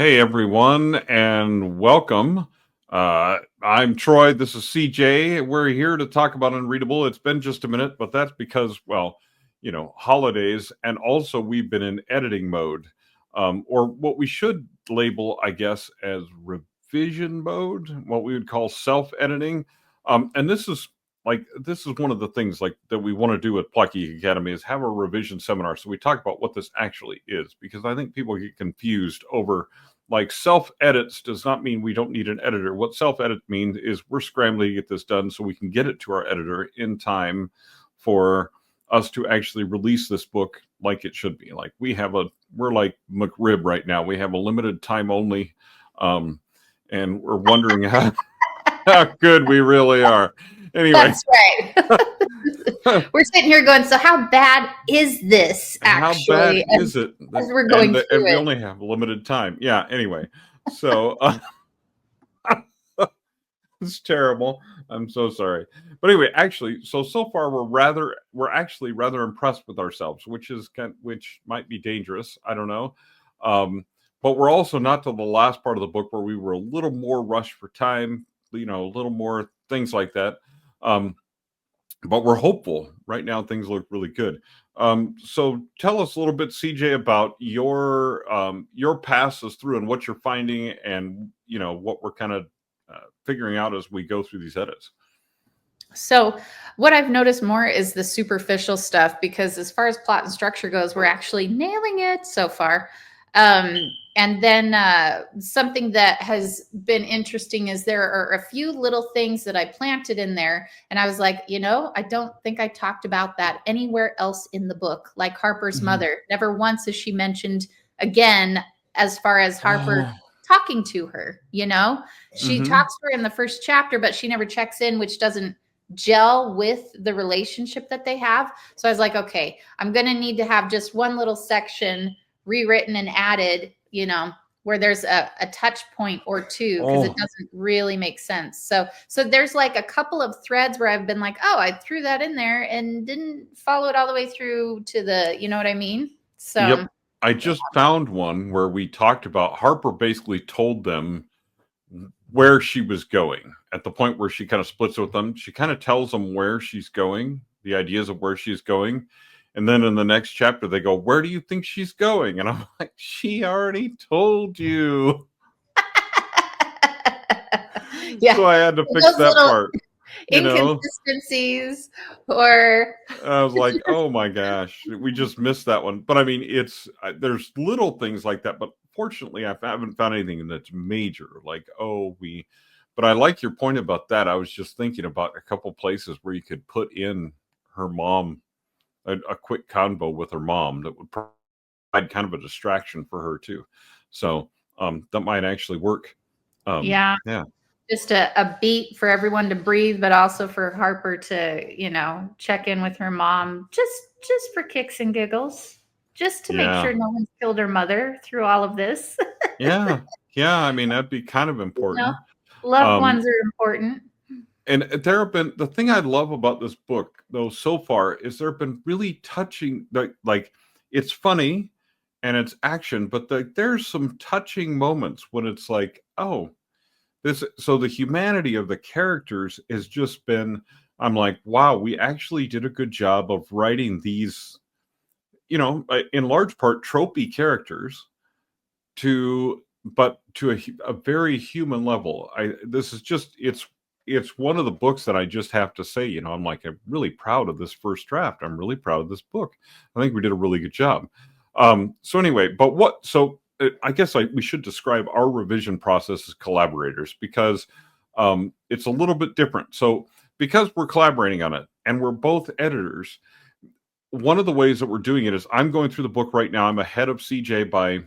Hey everyone, and welcome. I'm Troy. This is CJ. We're here to talk about Unreadable. It's been just a minute, but that's because, well, holidays, and also we've been in editing mode, or what we should label, I guess, as revision mode, what we would call self-editing. And this is one of the things like that we want to do at Plucky Academy is have a revision seminar. So we talk about what this actually is, because I think people get confused over like self-edits does not mean we don't need an editor. What self-edit means is we're scrambling to get this done so we can get it to our editor in time for us to actually release this book like it should be. Like we're like McRib right now. We have a limited time only, and we're wondering how good we really are. Anyway, That's right. We're sitting here going, so how bad is this how bad actually is it? as we're going through And we it? only have limited time. Yeah. Anyway, so. It's terrible. I'm so sorry. But anyway, actually, so far we're actually rather impressed with ourselves, which might be dangerous. I don't know. But we're also not to the last part of the book where we were a little more rushed for time, a little more things like that. But we're hopeful. Right now things look really good. So tell us a little bit, CJ, about your passes through and what you're finding, and what we're kind of figuring out as we go through these edits. So what I've noticed more is the superficial stuff, because as far as plot and structure goes, we're actually nailing it so far. And then something that has been interesting is there are a few little things that I planted in there. And I was like, I don't think I talked about that anywhere else in the book. Like Harper's mother. Never once is she mentioned again as far as Harper talking to her. She talks to her in the first chapter, but she never checks in, which doesn't gel with the relationship that they have. So I was like, okay, I'm going to need to have just one little section rewritten and added, where there's a touch point or two, because it doesn't really make sense. So there's like a couple of threads where I've been like, oh, I threw that in there and didn't follow it all the way through to the, you know what I mean? So yep. I just found one where we talked about Harper basically told them where she was going at the point where she kind of splits with them. She kind of tells them where she's going, the ideas of where she's going. And then in the next chapter, they go, where do you think she's going? And I'm like, she already told you. yeah. So I had to fix that part. Inconsistencies, or I was like, oh my gosh, we just missed that one. But I mean, there's little things like that, but fortunately I haven't found anything that's major, like, but I like your point about that. I was just thinking about a couple places where you could put in her mom, a quick convo with her mom that would provide kind of a distraction for her too. So that might actually work. Yeah. Just a beat for everyone to breathe, but also for Harper to, check in with her mom, just for kicks and giggles, just to make sure no one's killed her mother through all of this. Yeah. I mean, that'd be kind of important. Loved ones are important. And there have been, the thing I love about this book, though, so far is there have been really touching, like it's funny and it's action, but there's some touching moments when it's like, oh, so the humanity of the characters has just been, I'm like, wow, we actually did a good job of writing these, in large part tropey characters but to a very human level. It's one of the books that I just have to say, I'm like, I'm really proud of this first draft. I'm really proud of this book. I think we did a really good job. So anyway, I guess we should describe our revision process as collaborators, because it's a little bit different. So because we're collaborating on it and we're both editors, one of the ways that we're doing it is I'm going through the book right now. I'm ahead of CJ by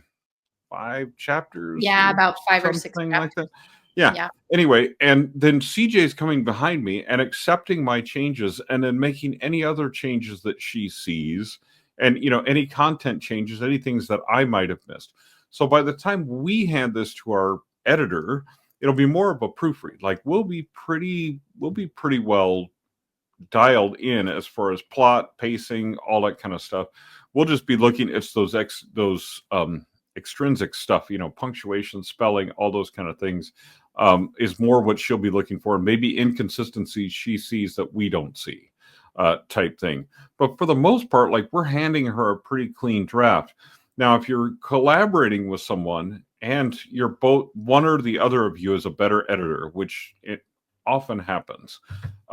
5 chapters. Yeah, about 5 or 6 something like that. Yeah. Anyway, and then CJ's coming behind me and accepting my changes and then making any other changes that she sees, and any content changes, any things that I might have missed. So by the time we hand this to our editor, it'll be more of a proofread. Like we'll be pretty well dialed in as far as plot, pacing, all that kind of stuff. We'll just be looking at those extrinsic stuff, punctuation, spelling, all those kind of things, is more what she'll be looking for. Maybe inconsistencies she sees that we don't see, type thing. But for the most part, like, we're handing her a pretty clean draft. Now, if you're collaborating with someone and you're both, one or the other of you is a better editor, which it often happens,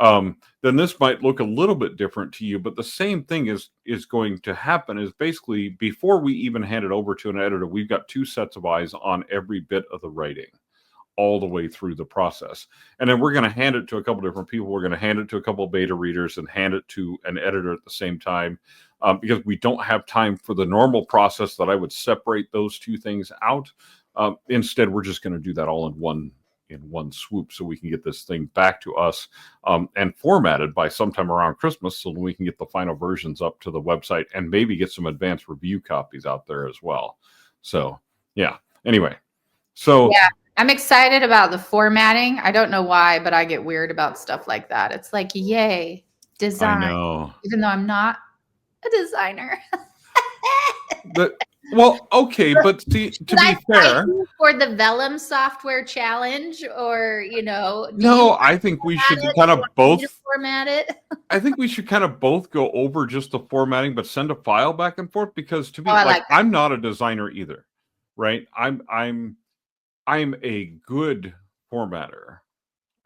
then this might look a little bit different to you. But the same thing is going to happen. Is basically, before we even hand it over to an editor, we've got two sets of eyes on every bit of the writing, all the way through the process. And then we're going to hand it to a couple different people. We're going to hand it to a couple of beta readers and hand it to an editor at the same time, because we don't have time for the normal process that I would separate those two things out. Instead, we're just going to do that all in one swoop, so we can get this thing back to us, and formatted by sometime around Christmas, so we can get the final versions up to the website and maybe get some advanced review copies out there as well. So yeah, anyway, so yeah, I'm excited about the formatting. I don't know why, but I get weird about stuff like that. It's like, yay, design. I know. Even though I'm not a designer. Well, okay, but see, to be fair, for the Vellum software challenge, or no, I think we should kind of both format it. I think we should kind of both go over just the formatting, but send a file back and forth, because to me, I'm not a designer either, right? I'm a good formatter,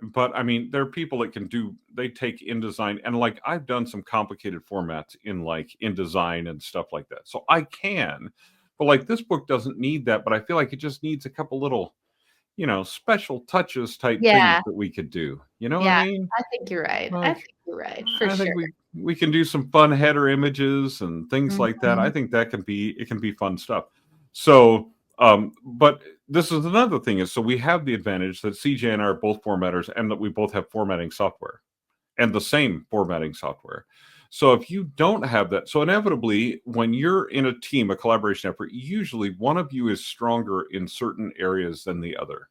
but I mean, there are people that they take InDesign, and like, I've done some complicated formats in InDesign and stuff like that. So I can, but like, this book doesn't need that, but I feel like it just needs a couple little, special touches type things that we could do. You know what I mean? I think you're right. Like, I think you're right. For I sure. think we can do some fun header images and things like that. I think that can be fun stuff. So, but this is another thing, is so we have the advantage that CJ and I are both formatters, and that we both have formatting software, and the same formatting software. So if you don't have that, so inevitably, when you're in a team, a collaboration effort, usually one of you is stronger in certain areas than the other.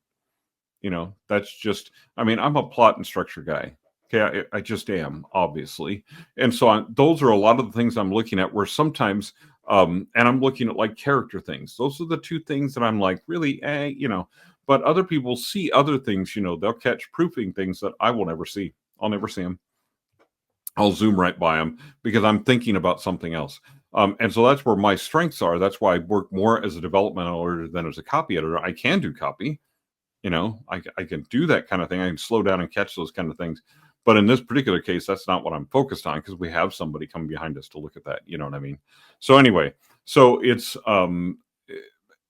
That's just, I mean, I'm a plot and structure guy. Okay, I just am, obviously. And so those are a lot of the things I'm looking at, where sometimes, and I'm looking at like character things. Those are the two things that I'm like, really, but other people see other things, they'll catch proofing things that I will never see. I'll never see them. I'll zoom right by them because I'm thinking about something else. And so that's where my strengths are. That's why I work more as a developmental editor than as a copy editor. I can do copy, I can do that kind of thing. I can slow down and catch those kind of things. But in this particular case, that's not what I'm focused on, because we have somebody coming behind us to look at that. You know what I mean? So anyway, so it's,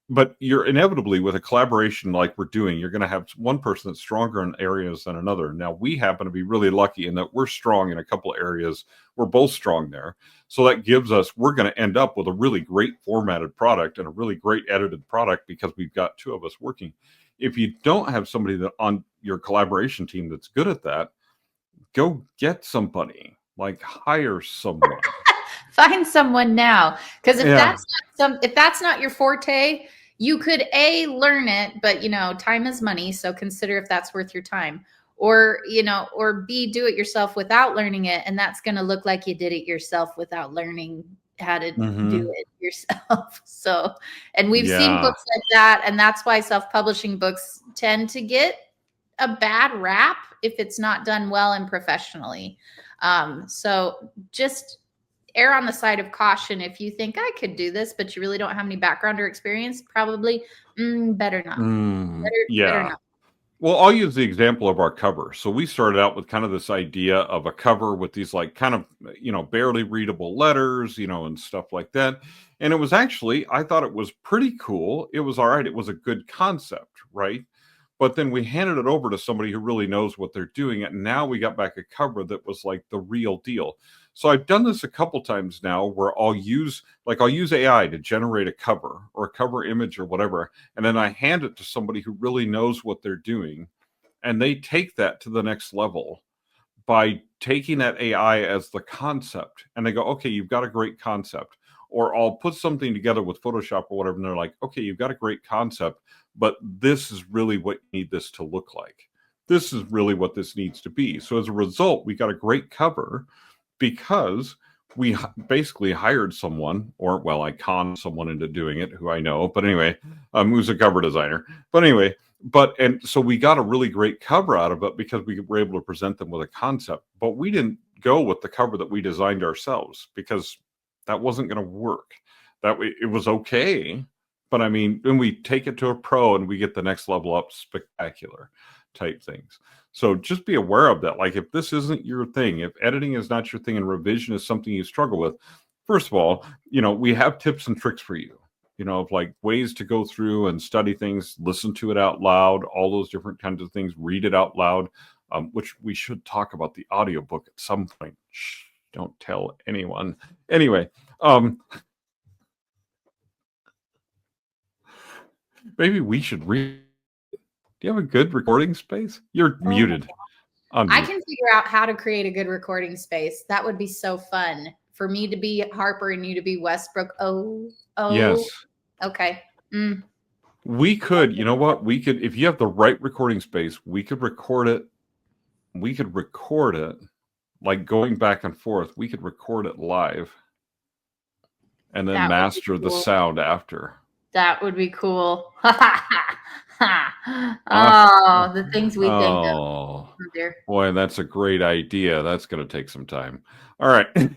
but you're inevitably, with a collaboration like we're doing, you're going to have one person that's stronger in areas than another. Now, we happen to be really lucky in that we're strong in a couple of areas. We're both strong there. So that gives us, we're going to end up with a really great formatted product and a really great edited product, because we've got two of us working. If you don't have somebody that on your collaboration team that's good at that, go get somebody, like hire someone. Find someone now, because if that's not your forte, you could learn it, but time is money, so consider if that's worth your time, or or B, do it yourself without learning it, and that's going to look like you did it yourself without learning how to do it yourself. So, and we've seen books like that, and that's why self-publishing books tend to get a bad rap if it's not done well and professionally. So just err on the side of caution. If you think I could do this, but you really don't have any background or experience, probably better not. Better not. Well, I'll use the example of our cover. So we started out with kind of this idea of a cover with these like kind of, barely readable letters, and stuff like that. And it was actually, I thought it was pretty cool. It was all right. It was a good concept, right? But then we handed it over to somebody who really knows what they're doing. And now we got back a cover that was like the real deal. So I've done this a couple times now, where I'll use AI to generate a cover or a cover image or whatever. And then I hand it to somebody who really knows what they're doing. And they take that to the next level by taking that AI as the concept. And they go, okay, you've got a great concept. Or I'll put something together with Photoshop or whatever, and they're like, okay, you've got a great concept, but this is really what you need this to look like. This is really what this needs to be. So as a result, we got a great cover, because we basically hired someone, or well, I conned someone into doing it, who I know, but anyway, who's a cover designer. But anyway, and so we got a really great cover out of it because we were able to present them with a concept. But we didn't go with the cover that we designed ourselves because that wasn't going to work. It was okay, but I mean, when we take it to a pro and we get the next level up, spectacular type things. So just be aware of that. Like if this isn't your thing, if editing is not your thing and revision is something you struggle with, first of all, we have tips and tricks for you, of like ways to go through and study things, listen to it out loud, all those different kinds of things, read it out loud, which we should talk about the audiobook at some point. Shh, don't tell anyone. Anyway, maybe we should read. Do you have a good recording space? You're muted. I can figure out how to create a good recording space. That would be so fun for me to be Harper and you to be Westbrook. Oh, yes. Okay. We could, you know what? We could, if you have the right recording space, we could record it. We could record it like going back and forth. We could record it live and then master the sound after. That would be cool. The things we think of. Oh, dear. Boy, that's a great idea. That's going to take some time. All right. Yeah.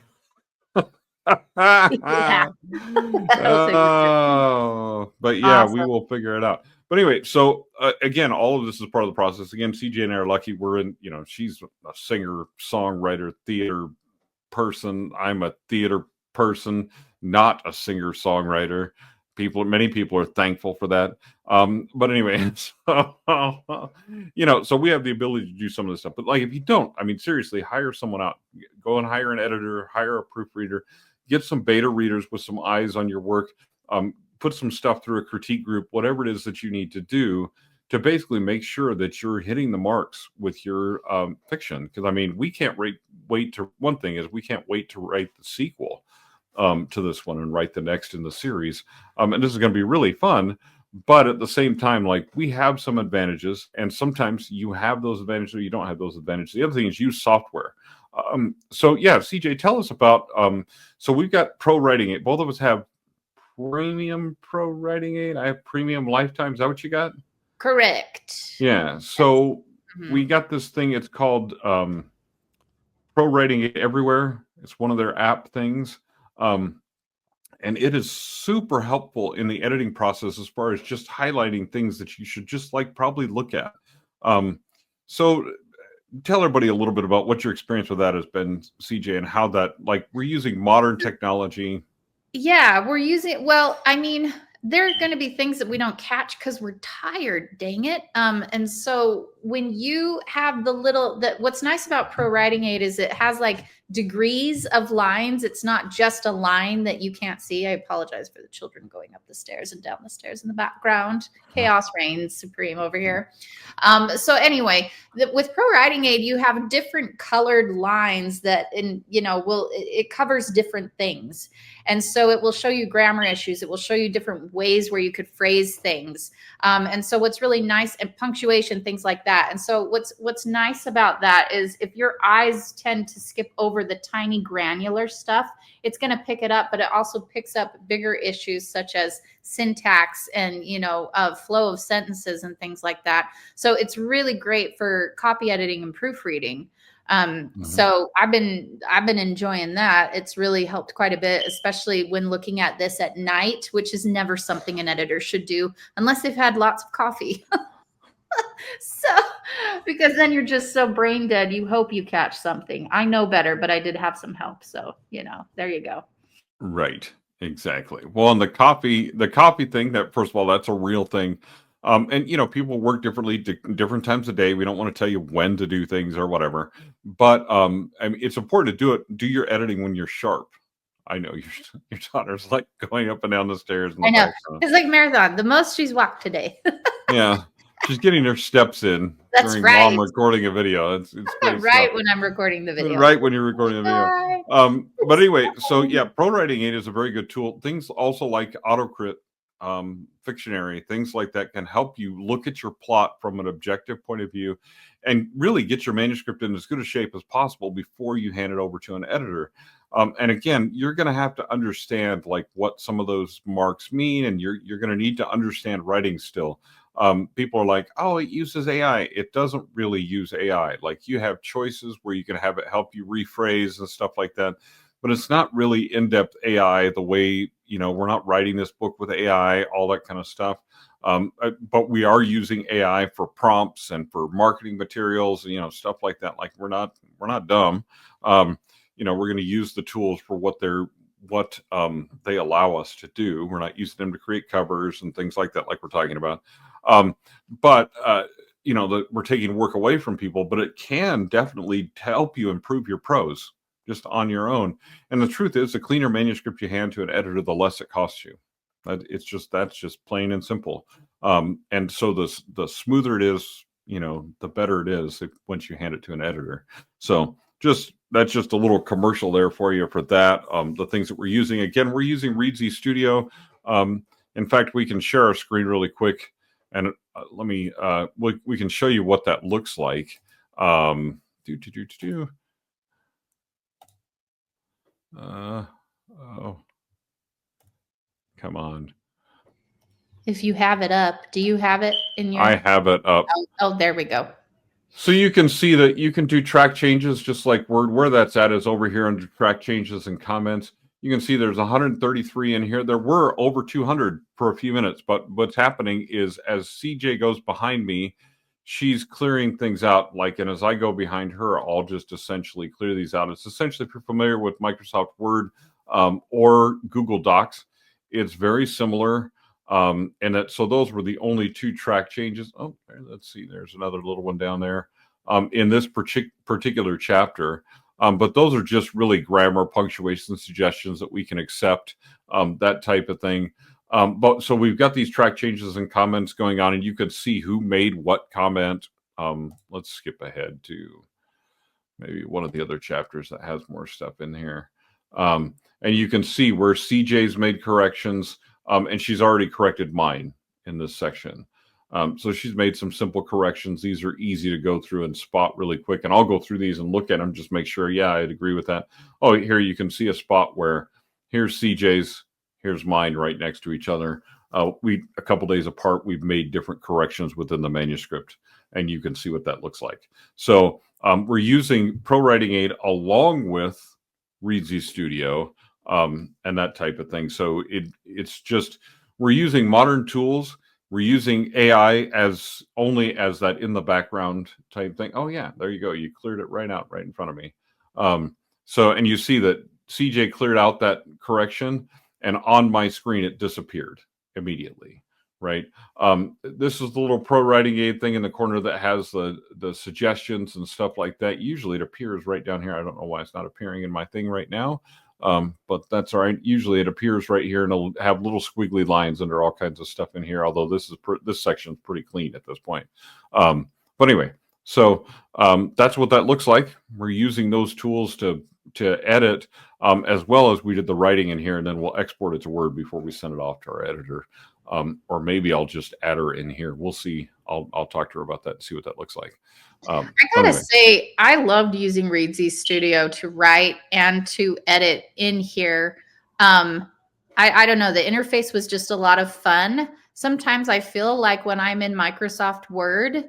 But yeah, awesome. We will figure it out. But anyway, so again, all of this is part of the process. Again, CJ and I are lucky. We're in, she's a singer, songwriter, theater person. I'm a theater person, not a singer, songwriter. Many people are thankful for that. But anyway, so we have the ability to do some of this stuff. But like, if you don't, I mean, seriously, hire someone out. Go and hire an editor, hire a proofreader, get some beta readers with some eyes on your work. Put some stuff through a critique group, whatever it is that you need to do to basically make sure that you're hitting the marks with your fiction. Because I mean, we can't wait to. One thing is we can't wait to write the sequel to this one and write the next in the series. And this is going to be really fun. But at the same time, like, we have some advantages, and sometimes you have those advantages or you don't have those advantages. The other thing is use software. So yeah, CJ, tell us about. So we've got Pro Writing Aid. Both of us have Premium Pro Writing Aid. I have Premium Lifetime. Is that what you got? Correct. Yeah. So we got this thing. It's called Pro Writing Aid Everywhere. It's one of their app things. And it is super helpful in the editing process as far as just highlighting things that you should just probably look at. So tell everybody a little bit about what your experience with that has been, CJ, and how that, we're using modern technology. Yeah, we're using, well, I mean, there are going to be things that we don't catch because we're tired, dang it. And so when you have what's nice about Pro Writing Aid is it has degrees of lines. It's not just a line that you can't see. I apologize for the children going up the stairs and down the stairs in the background. Chaos reigns supreme over here. So anyway, with Pro Writing Aid, you have different colored lines that, it covers different things. And so it will show you grammar issues. It will show you different ways where you could phrase things. And so what's really nice, and punctuation, things like that. And so what's nice about that is if your eyes tend to skip over the tiny granular stuff, it's going to pick it up, but it also picks up bigger issues such as syntax and, flow of sentences and things like that. So it's really great for copy editing and proofreading. So I've been enjoying that. It's really helped quite a bit, especially when looking at this at night, which is never something an editor should do unless they've had lots of coffee. So, because then you're just so brain dead, you hope you catch something. I know better, but I did have some help. So, there you go. Right. Exactly. Well, and the coffee thing, that, first of all, that's a real thing. And people work differently, different times of day. We don't want to tell you when to do things or whatever, but I mean, it's important to do your editing when you're sharp. I know your daughter's going up and down the stairs. I know. It's like marathon. The most she's walked today. Yeah. She's getting her steps in. That's during right. While I'm recording a video. It's right stuff. When I'm recording the video. Right when you're recording the video. But anyway, so yeah, Pro Writing Aid is a very good tool. Things also like AutoCrit, Fictionary, things like that can help you look at your plot from an objective point of view and really get your manuscript in as good a shape as possible before you hand it over to an editor. And again, you're going to have to understand like what some of those marks mean, and you're going to need to understand writing still. People are like, oh, it uses AI. It doesn't really use AI. Like you have choices where you can have it help you rephrase and stuff like that, but it's not really in-depth AI the way, we're not writing this book with AI, all that kind of stuff. But we are using AI for prompts and for marketing materials, stuff like that. Like we're not dumb. We're going to use the tools for what they allow us to do. We're not using them to create covers and things like that, like we're talking about. But we're taking work away from people, but it can definitely help you improve your prose just on your own. And the truth is, the cleaner manuscript you hand to an editor, the less it costs you. That's just plain and simple. And so the smoother it is, the better it is once you hand it to an editor. So that's just a little commercial there for you for that. The things that we're using, again, we're using Reedsy Studio. In fact, we can share our screen really quick, and let me we can show you what that looks like. Oh, come on. If you have it up, do you have it in your? I have it up. Oh, there we go. So you can see that you can do track changes just like Word. Where that's at is over here under track changes and comments. You can see there's 133 in here. There were over 200 for a few minutes, but what's happening is as CJ goes behind me, she's clearing things out. And as I go behind her, I'll just essentially clear these out. It's essentially, if you're familiar with Microsoft Word or Google Docs, it's very similar. So those were the only 2 track changes. Oh, let's see. There's another little one down there in this particular chapter. But those are just really grammar, punctuation suggestions that we can accept, that type of thing. But so we've got these track changes and comments going on, and you can see who made what comment. Let's skip ahead to maybe one of the other chapters that has more stuff in here. And you can see where CJ's made corrections. And she's already corrected mine in this section. So she's made some simple corrections. These are easy to go through and spot really quick. And I'll go through these and look at them, just make sure, yeah, I'd agree with that. Oh, here you can see a spot where here's CJ's, here's mine right next to each other. A couple days apart, we've made different corrections within the manuscript, and you can see what that looks like. So we're using ProWriting Aid along with Reedsy Studio. And that type of thing. So it's just, we're using modern tools. We're using AI as only as that in the background type thing. Oh yeah, there you go. You cleared it right out right in front of me. And you see that CJ cleared out that correction, and on my screen it disappeared immediately. Right. This is the little ProWriting Aid thing in the corner that has the suggestions and stuff like that. Usually it appears right down here. I don't know why it's not appearing in my thing right now. But that's all right. Usually it appears right here, and it'll have little squiggly lines under all kinds of stuff in here. Although this section is pretty clean at this point. But anyway, so that's what that looks like. We're using those tools to edit, as well as we did the writing in here, and then we'll export it to Word before we send it off to our editor. Or maybe I'll just add her in here. We'll see. I'll talk to her about that and see what that looks like. I gotta say, I loved using Reedsy Studio to write and to edit in here. I don't know, the interface was just a lot of fun. Sometimes I feel like when I'm in Microsoft Word,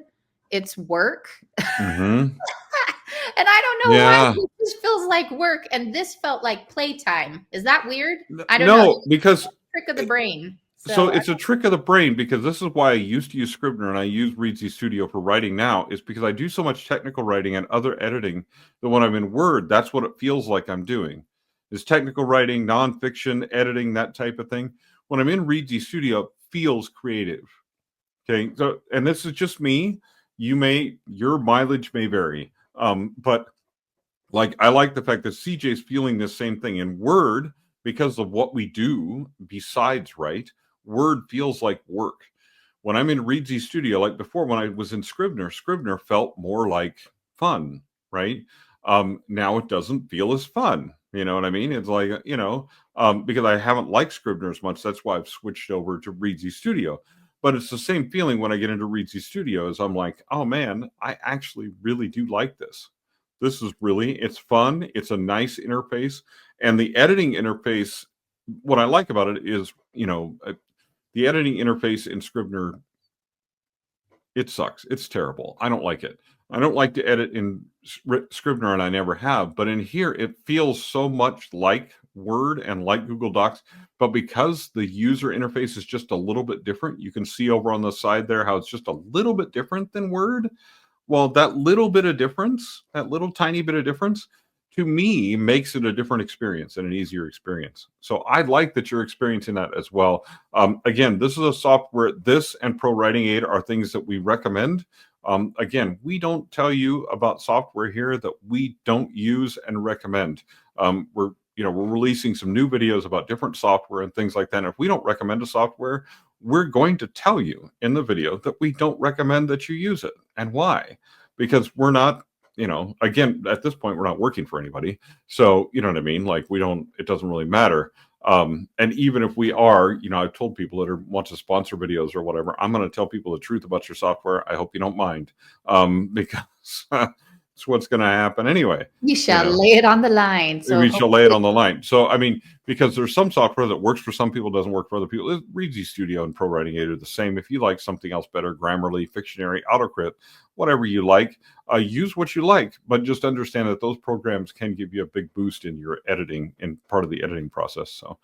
it's work. Mm-hmm. And I don't know why it just feels like work, and this felt like playtime. Is that weird? I don't know. Because trick of the brain. So it's a trick of the brain, because this is why I used to use Scrivener and I use Reedsy Studio for writing now, is because I do so much technical writing and other editing that when I'm in Word, that's what it feels like I'm doing, is technical writing, nonfiction, editing, that type of thing. When I'm in Reedsy Studio, it feels creative. Okay, so, and this is just me. Your mileage may vary, but I like the fact that CJ's feeling the same thing in Word because of what we do besides write. Word feels like work. When I'm in Reedsy Studio, like before when I was in Scrivener felt more like fun, right? Now it doesn't feel as fun. You know what I mean? It's like, because I haven't liked Scrivener as much. That's why I've switched over to Reedsy Studio. But it's the same feeling when I get into Reedsy Studio, as I'm like, oh man, I actually really do like this. This is really, it's fun. It's a nice interface. And the editing interface, what I like about it is, the editing interface in Scrivener, it sucks. It's terrible. I don't like it. I don't like to edit in Scrivener, and I never have. But in here, it feels so much like Word and like Google Docs. But because the user interface is just a little bit different, you can see over on the side there how it's just a little bit different than Word. Well, that little bit of difference, that little tiny bit of difference, to me makes it a different experience and an easier experience. So I like that you're experiencing that as well. Again, this is a software, this and Pro Writing Aid are things that we recommend. Again, we don't tell you about software here that we don't use and recommend. We're releasing some new videos about different software and things like that. And if we don't recommend a software, we're going to tell you in the video that we don't recommend that you use it and why. Because we're not, again, at this point, we're not working for anybody. So, you know what I mean? Like, it doesn't really matter. And even if we are, I've told people that want to sponsor videos or whatever, I'm going to tell people the truth about your software. I hope you don't mind, because it's what's going to happen anyway. You shall lay it on the line. So we shall lay it on the line. So, I mean, because there's some software that works for some people, doesn't work for other people. Readsy Studio and Pro Writing Aid are the same. If you like something else better, Grammarly, Fictionary, Autocrit, whatever you like, use what you like. But just understand that those programs can give you a big boost in your editing and part of the editing process. So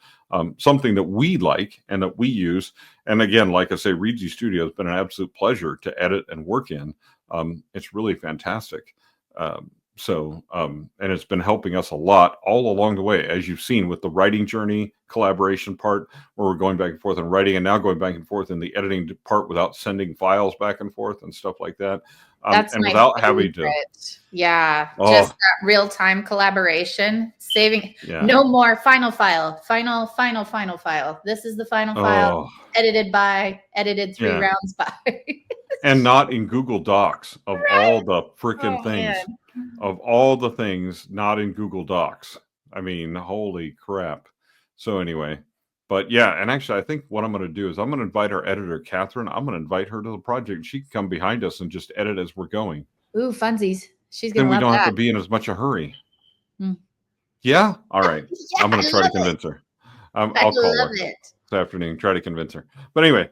something that we like and that we use. And again, like I say, Readsy Studio has been an absolute pleasure to edit and work in. It's really fantastic. And it's been helping us a lot all along the way, as you've seen with the writing journey collaboration part, where we're going back and forth and writing, and now going back and forth in the editing part without sending files back and forth and stuff like that. That's and my without favorite. having to, just that real-time collaboration, saving. No more final file. This is the final file, edited 3 rounds by. And not in Google Docs of all the freaking things. Man. Of all the things, not in Google Docs. I mean, holy crap. So anyway, but yeah, and actually I think what I'm going to do is I'm going to invite our editor, Catherine. I'm going to invite her to the project. She can come behind us and just edit as we're going. Ooh, funsies. She's going to love that. Then we don't have to be in as much a hurry. Yeah? All right. I'm going to try to convince her. I'll call her this afternoon, try to convince her. But anyway,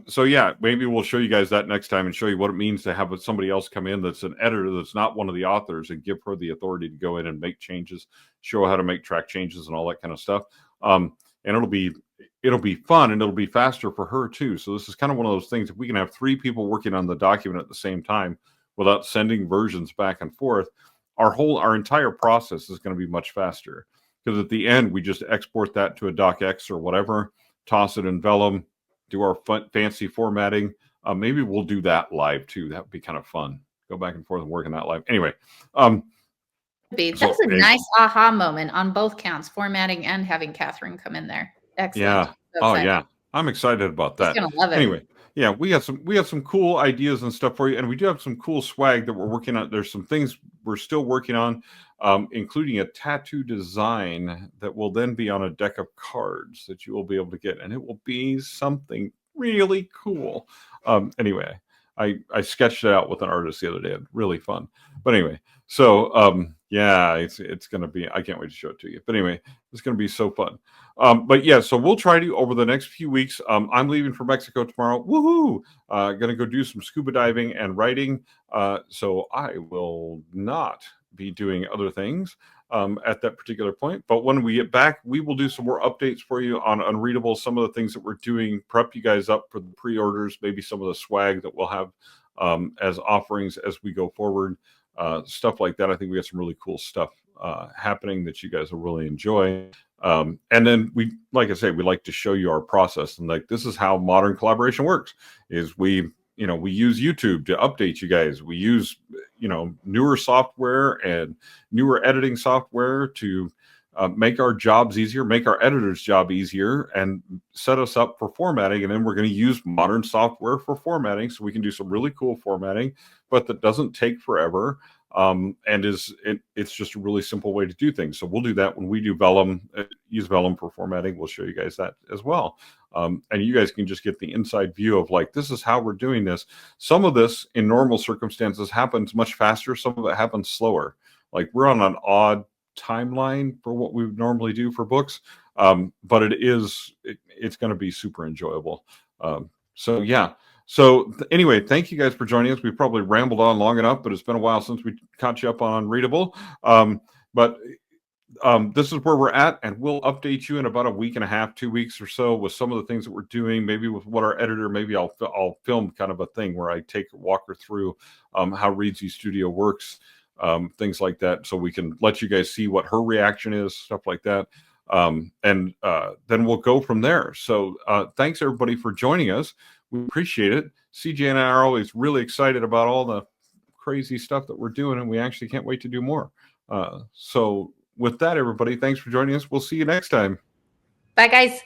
so yeah, maybe we'll show you guys that next time and show you what it means to have somebody else come in that's an editor that's not one of the authors, and give her the authority to go in and make changes, show how to make track changes and all that kind of stuff. And it'll be fun, and it'll be faster for her too. So this is kind of one of those things. If we can have 3 people working on the document at the same time without sending versions back and forth, our entire process is going to be much faster, because at the end we just export that to a docx or whatever, toss it in Vellum, do our fancy formatting. Maybe we'll do that live too. That would be kind of fun. Go back and forth and work on that live. Anyway. That's a nice aha moment on both counts, formatting and having Catherine come in there. Excellent. Yeah. Oh yeah. I'm excited about that. She's gonna love it. Anyway. Yeah, we have some cool ideas and stuff for you, and we do have some cool swag that we're working on. There's some things we're still working on, including a tattoo design that will then be on a deck of cards that you will be able to get, and it will be something really cool. Anyway, I sketched it out with an artist the other day. Really fun. But anyway, so yeah, it's going to be, I can't wait to show it to you. But anyway, it's going to be so fun. But yeah, so we'll try to, over the next few weeks, I'm leaving for Mexico tomorrow. Woohoo! Going to go do some scuba diving and writing. So I will not be doing other things at that particular point. But when we get back, we will do some more updates for you on Unreadable, some of the things that we're doing, prep you guys up for the pre-orders, maybe some of the swag that we'll have as offerings as we go forward, stuff like that. I think we got some really cool stuff happening that you guys will really enjoy. And then like I say, we like to show you our process, and like, this is how modern collaboration works, is we use YouTube to update you guys. We use, newer software and newer editing software to make our jobs easier, make our editor's job easier, and set us up for formatting. And then we're going to use modern software for formatting, so we can do some really cool formatting, but that doesn't take forever. And it's just a really simple way to do things. So we'll do that when we do Vellum, use Vellum for formatting. We'll show you guys that as well. And you guys can just get the inside view of, like, this is how we're doing this. Some of this in normal circumstances happens much faster. Some of it happens slower. Like we're on an odd timeline for what we would normally do for books, but it's going to be super enjoyable. So yeah. So anyway, thank you guys for joining us. We've probably rambled on long enough, but it's been a while since we caught you up on Unreadable. But this is where we're at, and we'll update you in about a week and a half, 2 weeks or so with some of the things that we're doing. Maybe with what our editor, maybe I'll film kind of a thing where I walk her through how Reedsy Studio works, things like that, so we can let you guys see what her reaction is, stuff like that. And then we'll go from there. So thanks everybody for joining us. We appreciate it. CJ and I are always really excited about all the crazy stuff that we're doing, and we actually can't wait to do more. So with that, everybody, thanks for joining us. We'll see you next time. Bye, guys.